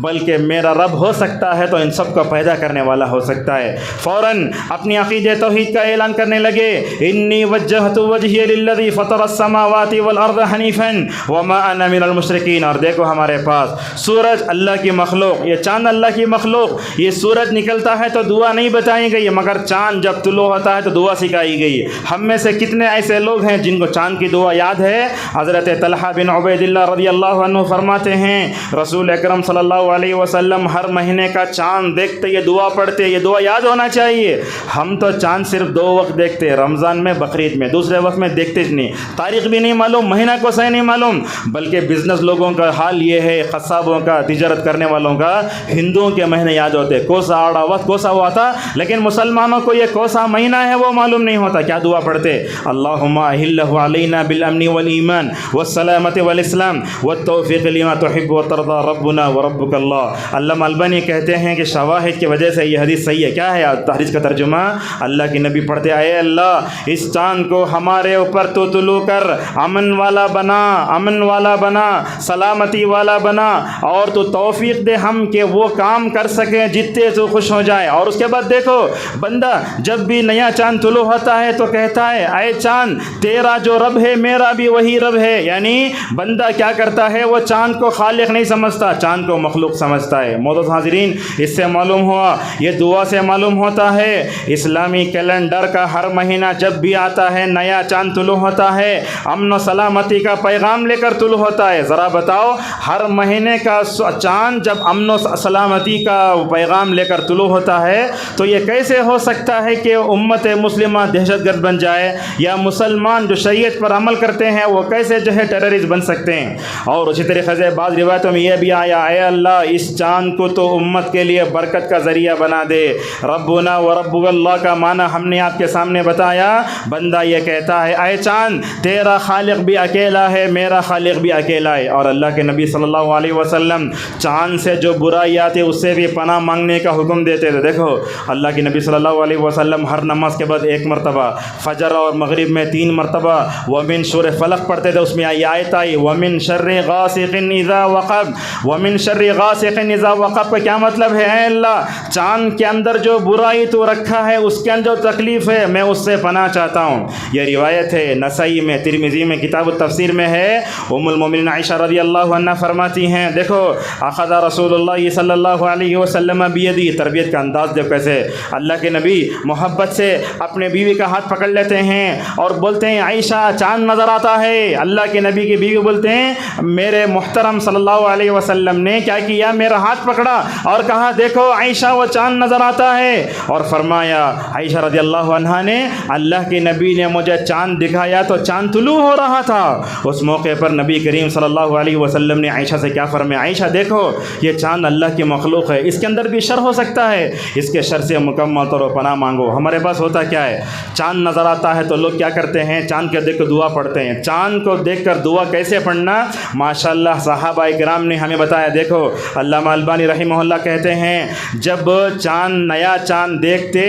بلکہ میرا رب ہو سکتا ہے تو ان سب کو پیدا کرنے والا ہو سکتا ہے۔ فوراً اپنی عقیدہ توحید کا اعلان کرنے لگے، انی وجہت وجہی للذی فطر السماوات والارض حنیفا وما انا من المشرکین۔ اور دیکھو ہمارے پاس سورج اللہ کی مخلوق، یہ چاند اللہ کی مخلوق، یہ سورج نکلتا ہے تو دعا نہیں بتائی گئی مگر چاند جب طلوع ہوتا ہے تو دعا سکھائی گئی۔ ہم میں سے کتنے ایسے لوگ ہیں جن کو چاند کی دعا یاد ہے؟ حضرت طلحہ بن عبید اللہ رضی اللہ عنہ فرماتے ہیں رسول اکرم صلی اللہ علیہ وسلم ہر مہینے کا چاند دیکھتے یہ دعا پڑھتے، یہ دعا یاد ہونا چاہیے. ہم تو چاند صرف 2 وقت دیکھتے ہیں، رمضان میں، بقرعید میں، دوسرے وقت میں دیکھتے نہیں. تاریخ بھی نہیں معلوم، مہینہ کو صحیح نہیں معلوم. بلکہ بزنس لوگوں کا حال یہ ہے، قصابوں کا، تجارت کرنے والوں کا، ہندوؤں کے مہینے یاد ہوتے، کوسا آڑا وقت کوسا ہوا تھا، لیکن مسلمانوں کو یہ کوسا مہینہ ہے وہ معلوم نہیں ہوتا. کیا دعا پڑھتے؟ اللہم اہلہ علینا بالامن والایمان والسلامۃ والاسلام والتوفیق لما تحب وترضى ربنا وربک اللہ. علامہ البانی کہتے ہیں کہ شواہد کی وجہ سے یہ حدیث صحیح ہے. کیا ہے حدیث کا ترجمہ؟ اللہ کے نبی پڑھتے، اے اللہ اس چاند کو ہمارے اوپر تو طلوع کر امن والا بنا، امن والا بنا، سلامتی والا بنا، اور تو توفیق دے ہم کہ وہ کام کر سکیں جتنے تو خوش ہو جائے. اور اس کے بعد دیکھو بندہ جب بھی نیا چاند طلوع ہوتا ہے تو کہتا ہے اے چاند تیرا جو رب ہے میرا بھی وہی رب ہے. یعنی بندہ کیا کرتا ہے، وہ چاند کو خالق نہیں سمجھتا، چاند کو مخلوق سمجھتا ہے. معزز حاضرین، اس سے معلوم ہوا، یہ دعا سے معلوم ہوتا ہے، اسلامی کیلنڈر کا ہر مہینہ جب بھی آتا ہے نیا چاند طلوع ہوتا ہے، امن و سلامتی کا پیغام لے کر طلوع ہوتا ہے. ذرا بتاؤ ہر مہینے کا چاند جب امن و سلامتی کا پیغام لے کر طلوع ہوتا ہے تو یہ کیسے ہو سکتا ہے کہ امت مسلمہ دہشت گرد بن جائے، یا مسلمان جو شریعت پر عمل کرتے ہیں وہ کیسے جو ہے ٹیررسٹ بن سکتے ہیں. اور اسی طریقے سے بعض روایتوں میں یہ بھی آیا، اے اللہ اس چاند کو تو امت کے لیے برکت کا ذریعہ بنا دے. ربنا و رب اللہ کا معنی ہم نے آپ کے سامنے بتایا. بندہ یہ کہتا ہے اے چاند تیرا خالق بھی اکیلا ہے، میرا خالق بھی اکیلا ہے. اور اللہ کے نبی صلی اللہ علیہ وسلم چاند سے جو برائی آتی اس سے بھی پناہ مانگنے کا حکم دیتے تھے. دیکھو اللہ کے نبی صلی اللہ علیہ وسلم ہر نماز کے بعد 1 مرتبہ، فجر اور مغرب میں 3 مرتبہ ومن سورہ فلق پڑھتے تھے. اس میں یہ آیت آئی ومن شر غاسق اذا وقب، ومن شر غاسق اذا وقب کا کیا مطلب ہے؟ اے اللہ چاند کے اندر جو برائی تو رکھا ہے، اس کے اندر جو تکلیف ہے میں اس سے پناہ چاہتا ہوں. یہ روایت ہے نسائی میں، ترمذی میں، کتاب التفسیر میں ہے. ام المومنین عائشہ رضی اللہ عنہا فرماتی ہیں دیکھو اخذ رسول اللہ صلی اللہ علیہ وسلم بیدی، تربیت کا انداز دیکھو کیسے. اللہ کے نبی محبت سے اپنے بیوی کا ہاتھ پکڑ لیتے ہیں اور بولتے ہیں عائشہ چاند نظر آتا ہے. اللہ کے نبی کی بیوی بولتے ہیں میرے محترم صلی اللہ علیہ وسلم نے کیا کیا، میرا ہاتھ پکڑا اور کہا دیکھو عائشہ وہ چاند نظر آتا ہے. اور فرمایا عائشہ رضی اللہ عنہا نے اللہ کے نبی نے مجھے چاند دکھایا تو چاند طلوع ہو رہا تھا. اس موقع پر نبی کریم صلی اللہ علیہ وسلم نے عائشہ سے کیا فرمایا، عائشہ دیکھو یہ چاند اللہ کی مخلوق ہے، اس کے اندر بھی شر ہو سکتا ہے، اس کے شر سے مکمل طور پر پناہ مانگو. ہمارے پاس ہوتا کیا ہے، چاند نظر آتا ہے تو لوگ کیا کرتے ہیں، چاند کو دیکھ کر دعا پڑھتے ہیں. چاند کو دیکھ کر دعا کیسے پڑھنا، ماشاءاللہ صحابہ کرام نے ہمیں بتایا. دیکھو علامہ البانی رحمہ اللہ کہتے ہیں جب چاند نیا چاند دیکھتے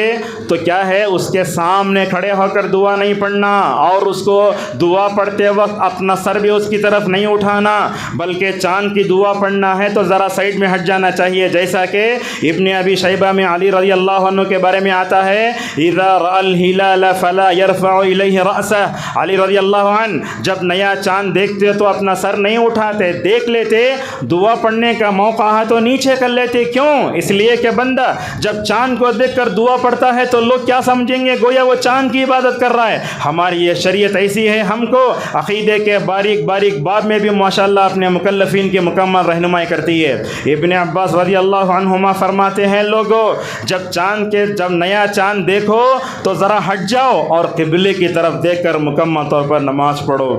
تو کیا ہے اس کے سامنے کھڑے ہو کر دعا نہیں پڑھنا، اور اس کو دعا پڑھتے وقت اپنا سر بھی اس کی طرف نہیں اٹھانا، بلکہ چاند کی دعا پڑھنا ہے تو ذرا سائڈ میں ہٹ جانا چاہیے. جیسا کہ ابن ابی شیبہ میں علی رضی اللہ عنہ کے بارے میں آتا ہے اذا رأى الهلال فلا يرفع الیہ رأسہ. علی رضی اللہ عنہ جب نیا چاند دیکھتے تو اپنا سر نہیں اٹھاتے، دیکھ لیتے، دعا پڑھنے کا موقع ہے تو نیچے کر لیتے. کیوں؟ اس لیے کہ بندہ جب چاند کو دیکھ کر دعا پڑھتا ہے تو لوگ کیا سمجھیں گے، گویا وہ چاند کی عبادت کر رہا ہے. ہماری یہ شریعت ایسی ہے، ہم کو عقیدے کے باریک باریک باب میں بھی ماشاءاللہ اپنے مکلفین کی مکمل رہنمائی کرتی ہے. ابن عباس رضی اللہ عنہما فرماتے ہیں لوگو جب نیا چاند دیکھو تو ذرا ہٹ جاؤ اور قبلے کی طرف دیکھ کر مکمل طور پر نماز پڑھو،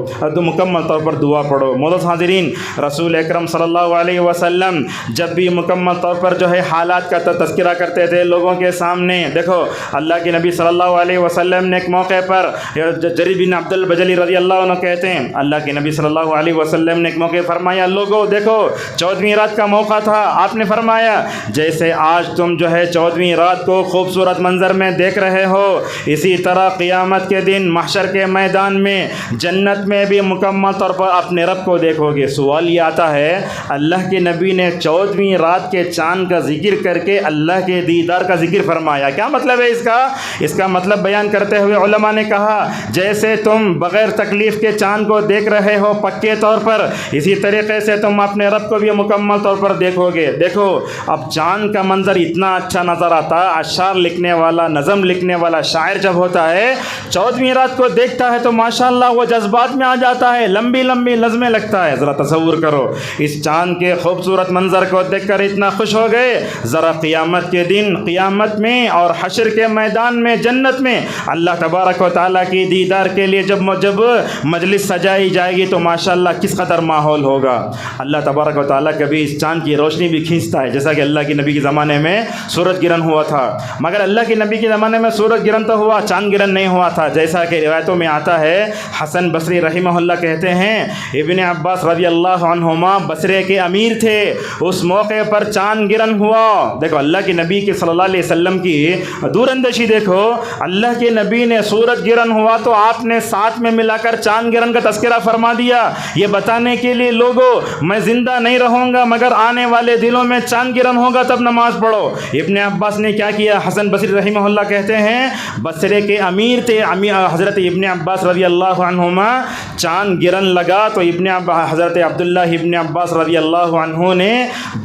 مکمل طور پر دعا پڑھو. معزز حاضرین، رسول اکرم صلی اللہ علیہ وسلم جب بھی مکمل طور پر جو ہے حالات کا تذکرہ کرتے تھے لوگوں کے سامنے. دیکھو اللہ کے نبی صلی اللہ علیہ وسلم نے ایک موقع پر، جریر بن عبد البجلی رضی اللہ عنہ کہتے ہیں اللہ کے نبی صلی اللہ علیہ وسلم نے ایک موقع فرمایا لوگو دیکھو 14ویں رات کا موقع تھا، آپ نے فرمایا جیسے آج تم جو ہے 14ویں رات کو خوبصورت منظر میں دیکھ رہے ہو، اسی طرح قیامت کے دن محشر کے میدان میں جنت میں بھی مکمل طور پر اپنے رب کو دیکھو گے. سوال یہ آتا ہے اللہ کے نبی نے 14ویں رات کے چاند کا ذکر کر کے اللہ کے دیدار کا ذکر فرمایا، کیا مطلب ہے اس کا مطلب بیان کرتے ہوئے علماء نے کہا جیسے تم بغیر تکلیف کے چاند کو دیکھ رہے ہو پکے طور پر، اسی طریقے سے تم اپنے رب کو بھی مکمل طور پر دیکھو گے. دیکھو اب چاند کا منظر اتنا اچھا نظر آتا، اشعار لکھنے والا، نظم لکھنے والا شاعر جب ہوتا ہے 14ویں رات کو دیکھتا ہے تو ماشاءاللہ وہ جذبات میں آ جاتا ہے، لمبی لمبی نظمیں لگتا ہے. ذرا تصور کرو اس چاند کے خوبصورت منظر کو دیکھ کر اتنا خوش ہو گئے، ذرا قیامت کے دن، قیامت آخرت میں اور حشر کے میدان میں جنت میں اللہ تبارک و تعالیٰ کی دیدار کے لیے جب مجلس سجائی جائے گی تو ماشاءاللہ کس قدر ماحول ہوگا۔ اللہ تبارک و تعالیٰ کبھی اس چاند کی روشنی بھی کھینچتا ہے، جیسا کہ اللہ کے نبی کے زمانے میں سورج گرہن ہوا تھا، مگر اللہ کے نبی کے زمانے میں سورج گرہن تو ہوا، چاند گرہن نہیں ہوا تھا، جیسا کہ روایتوں میں آتا ہے۔ حسن بصری رحمہ اللہ کہتے ہیں ابن عباس رضی اللہ عنہما بصرے کے امیر تھے، اس موقع پر چاند گرہن ہوا۔ دیکھو اللہ کے نبی کے صلی اللہ علیہ وسلم کی دور اندیشی، دیکھو اللہ کے نبی نے سورج گرہن ہوا تو آپ نے ساتھ میں ملا کر چاند گرہن کا تذکرہ فرما دیا، یہ بتانے کے لیے لوگوں میں زندہ نہیں رہوں گا مگر آنے والے دنوں میں چاند گرہن ہوگا تب نماز پڑھو۔ ابن عباس نے کیا کیا؟ حسن بصری رحمہ اللہ کہتے ہیں بصرے کے امیر تھے حضرت ابن عباس رضی اللہ عنہما، چاند گرہن لگا تو حضرت عبداللہ ابن عباس رضی اللہ عنہ نے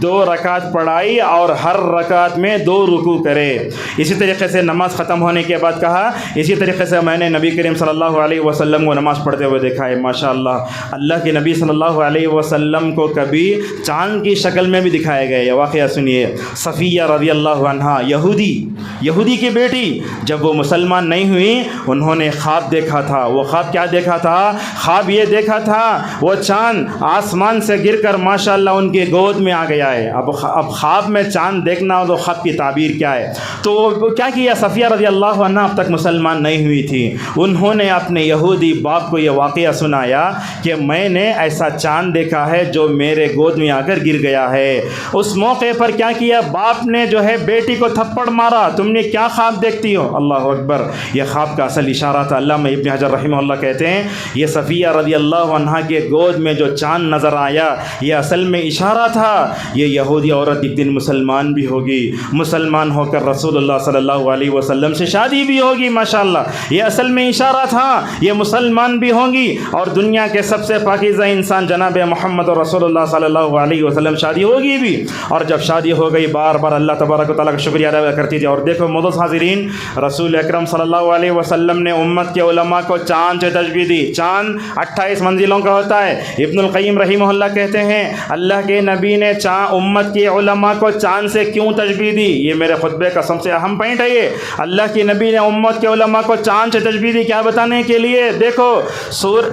2 رکعت پڑھائی اور ہر رکعت میں 2 رکوع کرے۔ اسی طریقے سے نماز ختم ہونے کے بعد کہا اسی طریقے سے میں نے نبی کریم صلی اللہ علیہ وسلم کو نماز پڑھتے ہوئے دیکھا ہے۔ ماشاءاللہ اللہ کے نبی صلی اللہ علیہ وسلم کو کبھی چاند کی شکل میں بھی دکھایا گیا۔ یہ واقعہ سنیے، صفیہ رضی اللہ عنہا یہودی کی بیٹی، جب وہ مسلمان نہیں ہوئی انہوں نے خواب دیکھا تھا۔ وہ خواب کیا دیکھا تھا؟ خواب یہ دیکھا تھا وہ چاند آسمان سے گر کر ماشاءاللہ ان کے گود میں آ گیا ہے۔ اب خواب میں چاند دیکھنا ہو تو خواب کی تعبیر کیا ہے؟ تو وہ کیا کیا؟ صفیہ رضی اللہ عنہا اب تک مسلمان نہیں ہوئی تھی، انہوں نے اپنے یہودی باپ کو یہ واقعہ سنایا کہ میں نے ایسا چاند دیکھا ہے جو میرے گود میں آ کر گر گیا ہے۔ اس موقع پر کیا کیا؟ باپ نے جو ہے بیٹی کو تھپڑ مارا، تم نے کیا خواب دیکھتی ہو؟ اللہ اکبر! یہ خواب کا اصل اشارہ تھا۔ علامہ ابن حجر رحمہ اللہ کہتے ہیں یہ صفیہ رضی اللہ عنہا کے گود میں جو چاند نظر آیا یہ اصل میں اشارہ تھا یہ یہودی عورت ایک دن مسلمان بھی ہوگی، مسلمان ہو کر رسول اللہ صلی اللہ علیہ وسلم سے شادی بھی ہوگی۔ ماشاءاللہ یہ اصل میں اشارہ تھا، یہ مسلمان بھی ہوں گی اور دنیا کے سب سے پاکیزہ انسان جناب محمد رسول اللہ صلی اللہ علیہ وسلم شادی ہوگی بھی۔ اور جب شادی ہو گئی بار بار اللہ تبارک و تعالیٰ کا شکریہ ادا کرتی تھی۔ اور دیکھو معزز حاضرین، رسول اکرم صلی اللہ علیہ وسلم نے امت کے علماء کو چاند سے تشبیہ دی۔ چاند 28 منزلوں کا ہوتا ہے۔ ابن القیم رحمہ اللہ کہتے ہیں اللہ کے نبی نے امت کے علماء کو چاند سے کیوں تشبیہ دی؟ یہ میرے خطبے کا سب سے اہم پوائنٹ ہے۔ یہ اللہ کے نبی نے امت کے علماء کو چاند سے تشبیہ دی، کیا بتانے کے لیے؟ دیکھو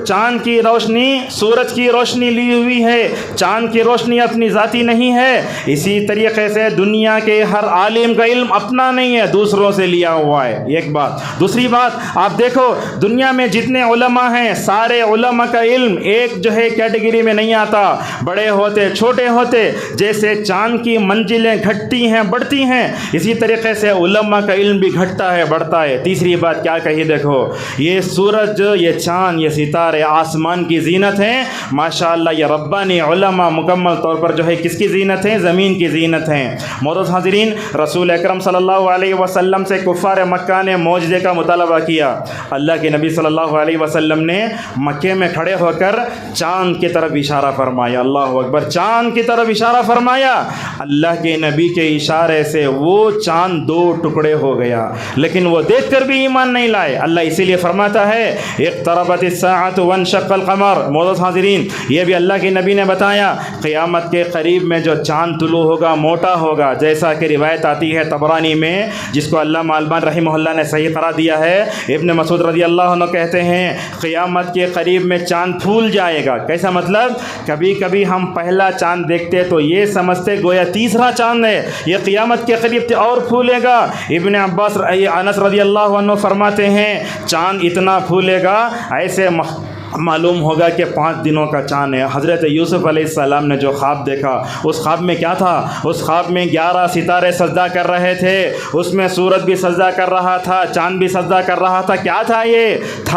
چاند کی روشنی سورج کی روشنی لی ہوئی ہے، چاند کی روشنی اپنی ذاتی نہیں ہے۔ اسی طریقے سے دنیا کے ہر عالم کا علم اپنا نہیں ہے، دوسروں سے لیا ہوا ہے، ایک بات۔ دوسری بات آپ دیکھو دنیا میں جتنے علماء ہیں سارے علماء کا علم ایک جو ہے کیٹیگری میں نہیں آتا، بڑے ہوتے چھوٹے ہوتے، جیسے چاند کی منزلیں گھٹتی ہیں بڑھتی ہیں اسی طریقے سے علماء کا علم بھی گھٹتا ہے بڑھتا ہے۔ تیسری بات کیا کہی؟ دیکھو یہ سورج، یہ چاند، یہ ستارے آسمان کی زینت ہیں، ماشاءاللہ یہ ربانی علماء مکمل طور پر جو ہے کس کی زینت ہیں؟ زمین کی زینت ہیں۔ معزز حاضرین، رسول اکرم صلی اللہ علیہ وسلم سے کفار مکہ نے معجزے کا مطالبہ کیا۔ اللہ کے نبی صلی اللہ علیہ وسلم نے مکے میں کھڑے ہو کر چاند کی طرف اشارہ فرمایا، اللہ اکبر، چاند کی طرف اشارہ فرمایا۔ اللہ کے نبی کے اشارے سے وہ چاند 2 ٹکڑے ہو گیا، لیکن وہ دیکھ کر بھی ایمان نہیں لائے۔ اللہ اسی لیے فرماتا ہے اقتربت الساعۃ وانشق القمر۔ معزز حاضرین، یہ بھی اللہ کے نبی نے بتایا قیامت کے قریب میں جو چاند طلوع ہوگا موٹا ہوگا، جیسا کہ روایت آتی ہے طبرانی میں جس کو علامہ البانی رحمہ اللہ نے صحیح قرار دیا ہے۔ ابن مسعود رضی اللہ عنہ کہتے ہیں قیامت کے قریب میں چاند پھول جائے گا۔ کیسا مطلب؟ کبھی کبھی ہم پہلا چاند دیکھتے تو یہ سمجھتے گویا تیسرا چاند ہے، یہ قیامت کے قریب اور پھولے گا۔ ابن عباس انس رضی اللہ عنہ فرماتے ہیں چاند اتنا پھولے گا ایسے معلوم ہوگا کہ 5 دنوں کا چاند ہے۔ حضرت یوسف علیہ السلام نے جو خواب دیکھا اس خواب میں کیا تھا؟ اس خواب میں 11 ستارے سجدہ کر رہے تھے، اس میں سورج بھی سجدہ کر رہا تھا، چاند بھی سجدہ کر رہا تھا۔ کیا تھا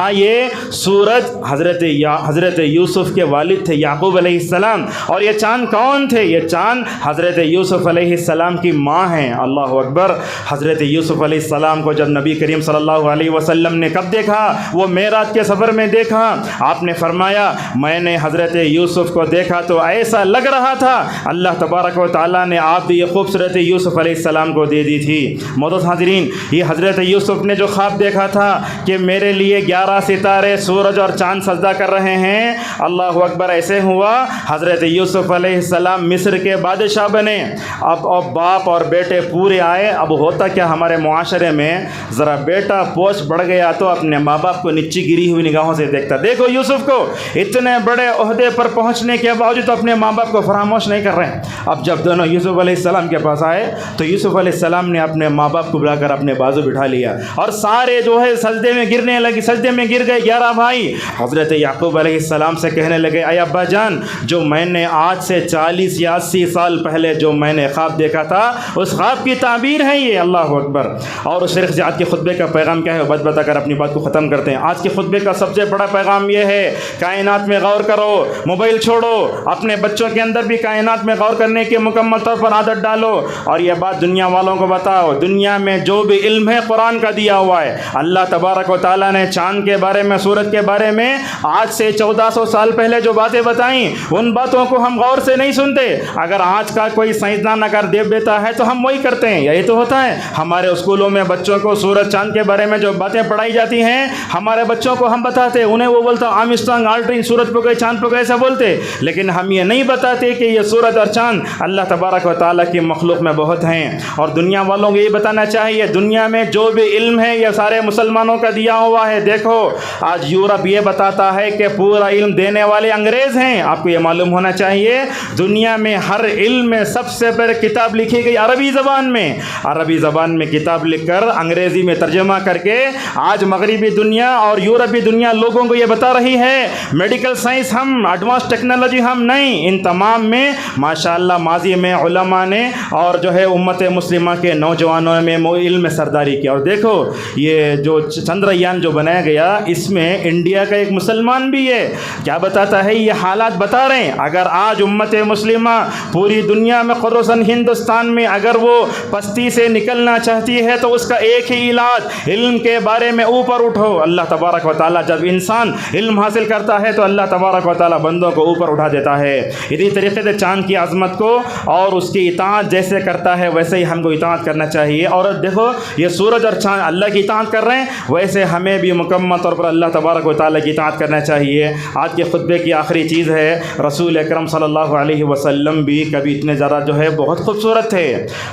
یہ سورج حضرت یوسف کے والد تھے یعقوب علیہ السلام، اور یہ چاند کون تھے؟ یہ چاند حضرت یوسف علیہ السلام کی ماں ہیں۔ اللہ اکبر! حضرت یوسف علیہ السلام کو جب نبی کریم صلی اللہ علیہ وسلم نے کب دیکھا؟ وہ معراج کے سفر میں دیکھا۔ آپ نے فرمایا میں نے حضرت یوسف کو دیکھا تو ایسا لگ رہا تھا اللہ تبارک و تعالیٰ نے آپ یہ خوبصورت یوسف علیہ السلام کو دے دی تھی۔ معزز حاضرین، یہ حضرت یوسف نے جو خواب دیکھا تھا کہ میرے لیے 11 ستارے، سورج اور چاند سجدہ کر رہے ہیں، اللہ اکبر، ایسے ہوا حضرت یوسف علیہ السلام مصر کے بادشاہ بنے۔ اب باپ اور بیٹے پورے آئے۔ اب ہوتا کیا ہمارے معاشرے میں، ذرا بیٹا پوسٹ بڑھ گیا تو اپنے ماں باپ کو نیچی گری ہوئی نگاہوں سے دیکھتا۔ دیکھو یوسف کو، اتنے بڑے عہدے پر پہنچنے کے باوجود اپنے ماں باپ کو فراموش نہیں کر رہے ہیں۔ اب جب دونوں یوسف علیہ السلام کے پاس آئے تو یوسف علیہ السلام نے اپنے ماں باپ کو بلا کر اپنے بازو بٹھا لیا اور سارے جو ہے سجدے میں گرنے لگے، سجدے میں گر گئے 11 بھائی۔ حضرت یعقوب علیہ السلام سے کہنے لگے اے ابا جان، جو میں نے آج سے 40 یا 80 سال پہلے جو میں نے خواب دیکھا تھا اس خواب کی تعبیر ہے یہ، اللہ اکبر۔ اور اس طریقے سے آج کے خطبے کا پیغام کیا ہے، بات بتا کر اپنی بات کو ختم کرتے ہیں۔ آج کے خطبے کا سب سے بڑا پیغام یہ ہے، کائنات میں غور کرو، موبائل چھوڑو، اپنے بچوں کے اندر بھی کائنات میں غور کرنے کی مکمل طور پر عادت ڈالو، اور یہ بات دنیا والوں کو بتاؤ، دنیا میں جو بھی علم ہے قرآن کا دیا ہوا ہے۔ اللہ تبارک و تعالیٰ نے چاند کے بارے میں، سورج کے بارے میں آج سے 1400 سال پہلے جو باتیں بتائیں، ان باتوں کو ہم غور سے نہیں سنتے۔ اگر آج کا کوئی سائنسدان اگر دے دیتا ہے تو ہم وہی کرتے ہیں، یہی تو ہوتا ہے۔ ہمارے اسکولوں میں بچوں کو سورج چاند کے بارے میں جو باتیں پڑھائی جاتی ہیں، ہمارے بچوں کو ہم بتاتے، انہیں وہ بولتا آرمسٹرانگ آلڈرن سورج پہ گئے چاند پہ گئے ایسا بولتے، لیکن ہم یہ نہیں بتاتے کہ یہ سورج اور چاند اللہ تبارک و تعالیٰ کی مخلوق میں بہت ہیں۔ اور دنیا والوں کو یہ بتانا چاہیے، دنیا میں جو بھی علم ہے یہ سارے مسلمانوں کا دیا ہوا ہے۔ دیکھو آج یورپ یہ بتاتا ہے کہ پورا علم دینے والے انگریز ہیں۔ آپ کو یہ معلوم ہونا چاہیے دنیا میں ہر علم میں سب سے پہلے کتاب لکھی گئی عربی زبان میں، عربی زبان میں کتاب لکھ کر انگریزی میں ترجمہ کر کے آج مغربی دنیا اور یورپی دنیا لوگوں کو یہ بتا رہی ہے میڈیکل سائنس ہم، ایڈوانس ٹیکنالوجی ہم نہیں۔ ان تمام میں ماشاءاللہ ماضی میں علماء نے اور جو ہے امت مسلمہ کے نوجوانوں میں علم سرداری کیا۔ اور دیکھو یہ جو چندریان جو بنایا گیا اس میں انڈیا کا ایک مسلمان بھی ہے، کیا بتاتا ہے یہ حالات بتا رہے ہیں۔ اگر آج امت مسلمہ پوری دنیا میں خصوصاً ہندوستان میں اگر وہ پستی سے نکلنا چاہتی ہے تو اس کا ایک ہی علاج علم کے بارے میں اوپر اٹھو۔ اللہ تبارک و تعالیٰ جب انسان علم حاصل کرتا ہے تو اللہ تبارک و تعالیٰ بندوں کو اوپر اٹھا دیتا ہے۔ اسی طریقے سے چاند کی عظمت کو اور اس کی اطاعت جیسے کرتا ہے ویسے ہی ہم کو اطاعت کرنا چاہیے۔ اور دیکھو یہ سورج اور چاند اللہ کی اطاعت کر رہے ہیں، ویسے ہمیں بھی مکمل طور پر اللہ تبارک و تعالیٰ کی اطاعت کرنا چاہیے۔ آج کے خطبے کی آخری چیز ہے، رسول اکرم صلی اللہ علیہ وسلم بھی کبھی اتنے زیادہ جو ہے بہت خوبصورت تھے۔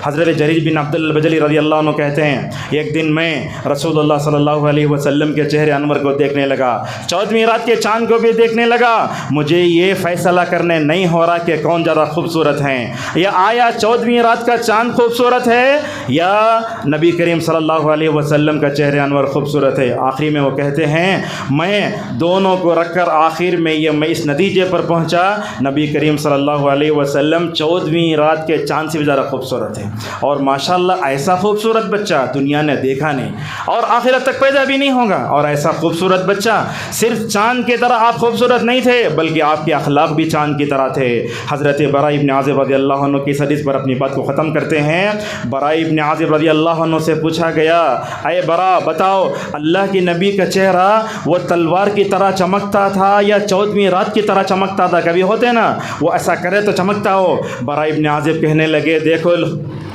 حضرت جریر بن عبد البجلی رضی اللہ عنہ کہتے ہیں ایک دن میں رسول اللہ صلی اللہ علیہ وسلم کے چہرے انور کو دیکھنے لگا، 14ویں رات کے چاند کو بھی دیکھنے لگا، مجھے یہ فیصلہ کرنے نہیں ہو رہا کہ کون زیادہ خوبصورت ہیں، یا آیا 14ویں رات کا چاند خوبصورت ہے یا نبی کریم صلی اللہ علیہ وسلم کا چہرہ انور خوبصورت ہے۔ آخری میں وہ کہتے ہیں میں دونوں کو رکھ کر آخر میں اس نتیجے پر پہنچا، نبی کریم صلی اللہ علیہ وسلم 14ویں رات کے چاند سے بھی زیادہ خوبصورت ہے۔ اور ماشاءاللہ ایسا خوبصورت بچہ دنیا نے دیکھا نہیں اور آخرت تک پیدا بھی نہیں ہوگا۔ اور ایسا خوبصورت بچہ، صرف چاند کی طرح آپ خوبصورت نہیں تھے بلکہ آپ کے اخلاق بھی چاند کی طرح تھے۔ حضرت براء بن عازب رضی اللہ عنہ کی حدیث پر اپنی بات کو ختم کرتے ہیں۔ براء بن عازب رضی اللہ عنہ سے پوچھا گیا اے براء بتاؤ اللہ کے نبی کا چہرہ وہ تلوار کی طرح چمکتا تھا یا 14ویں رات کی طرح چمکتا تھا؟ کبھی ہوتے نا وہ ایسا کرے تو چمکتا ہو۔ براء بن عازب کہنے لگے دیکھو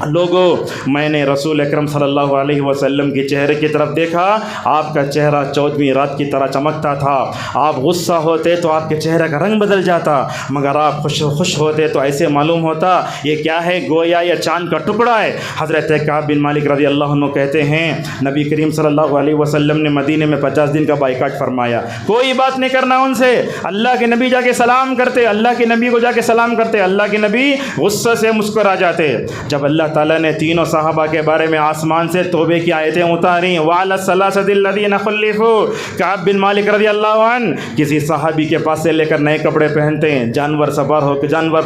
لوگو میں نے رسول اکرم صلی اللہ علیہ وسلم کے چہرے کی طرف دیکھا، آپ کا چہرہ 14ویں رات کی طرح چمکتا تھا، آپ غصہ ہوتے تو آپ کے چہرے کا رنگ بدل جاتا، مگر آپ خوش ہوتے تو ایسے معلوم ہوتا یہ کیا ہے، گویا یہ چاند کا ٹکڑا ہے۔ حضرت کعب بن مالک رضی اللہ عنہ کہتے ہیں نبی کریم صلی اللہ علیہ وسلم نے مدینے میں 50 دن کا بائیکاٹ فرمایا، کوئی بات نہیں کرنا ان سے، اللہ کے نبی جا کے سلام کرتے، اللہ کے نبی کو جا کے سلام کرتے، اللہ کے نبی غصے سے مسکرا جاتے۔ جب اللہ تعالیٰ نے تینوں صحابہ کے بارے میں آسمان سے توبے کی آیتیں اتاریں، وَعَلَى الثَّلَاثَةِ الَّذِينَ خُلِّفُوا، کعب بن مالک رضی اللہ عنہ کسی صحابی کے پاس سے لے کر نئے کپڑے پہنتے ہیں، جانور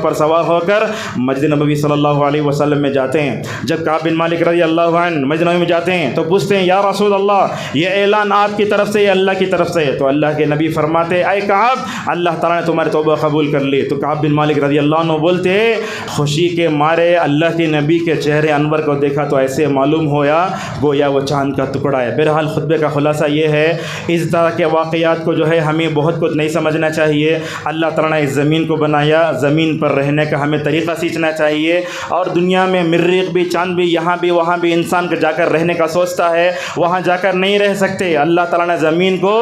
پر سوار ہو کر مسجد نبوی صلی اللہ علیہ وسلم میں جاتے ہیں۔ جب کعب بن مالک رضی اللہ عنہ مسجد نبوی میں جاتے ہیں تو پوچھتے ہیں یا رسول اللہ یہ اعلان آپ کی طرف سے یا اللہ کی طرف سے؟ تو اللہ کے نبی فرماتے اے کعب اللہ تعالیٰ نے تمہاری توبہ قبول کر لی۔ تو کعب بن مالک رضی اللہ عنہ بولتے خوشی کے مارے اللہ کے نبی کے چہرے انور کو دیکھا تو ایسے معلوم ہوا گویا وہ چاند کا ٹکڑا ہے۔ بہرحال خطبے کا خلاصہ یہ ہے اس طرح کے واقعات کو جو ہے ہمیں بہت کچھ نہیں سمجھنا چاہیے. اللہ تعالیٰ نے اس زمین کو بنایا, زمین پر رہنے کا ہمیں طریقہ سیکھنا چاہیے. اور دنیا میں مریخ بھی, چاند بھی, یہاں بھی وہاں بھی انسان جا کر رہنے کا سوچتا ہے, وہاں جا کر نہیں رہ سکتے. اللہ تعالیٰ نے زمین کو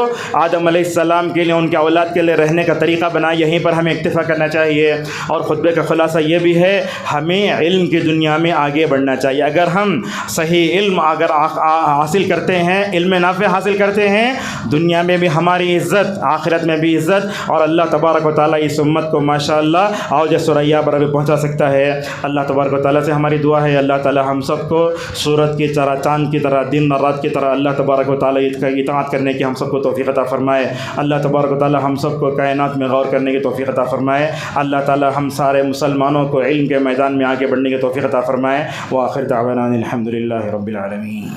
آدم علیہ السلام کے لیے, ان کے اولاد کے لیے رہنے کا طریقہ بنایا, یہیں پر ہمیں اکتفا کرنا چاہیے. اور خطبے کا خلاصہ یہ بھی ہے, ہمیں علم کی دنیا میں آگے بڑھنا چاہیے. اگر ہم صحیح علم اگر حاصل کرتے ہیں, علم نافع حاصل کرتے ہیں, دنیا میں بھی ہماری عزت, آخرت میں بھی عزت, اور اللہ تبارک و تعالیٰ اس امت کو ماشاءاللہ اوج ثریا پر بھی پہنچا سکتا ہے. اللہ تبارک و تعالیٰ سے ہماری دعا ہے, اللہ تعالیٰ ہم سب کو سورج کی طرح, چاند کی طرح, دن اور رات کی طرح اللہ تبارک و تعالیٰ اس کا اطاعت کرنے کی ہم سب کو توفیق عطا فرمائے. اللہ تبارک و تعالیٰ ہم سب کو کائنات میں غور کرنے کی توفیق عطا فرمائے. اللہ تعالیٰ ہم سارے مسلمانوں کو علم کے میدان میں آگے بڑھنے کی توفیق عطا فرمائے. وآخر دعوانا الحمد للہ رب العالمین.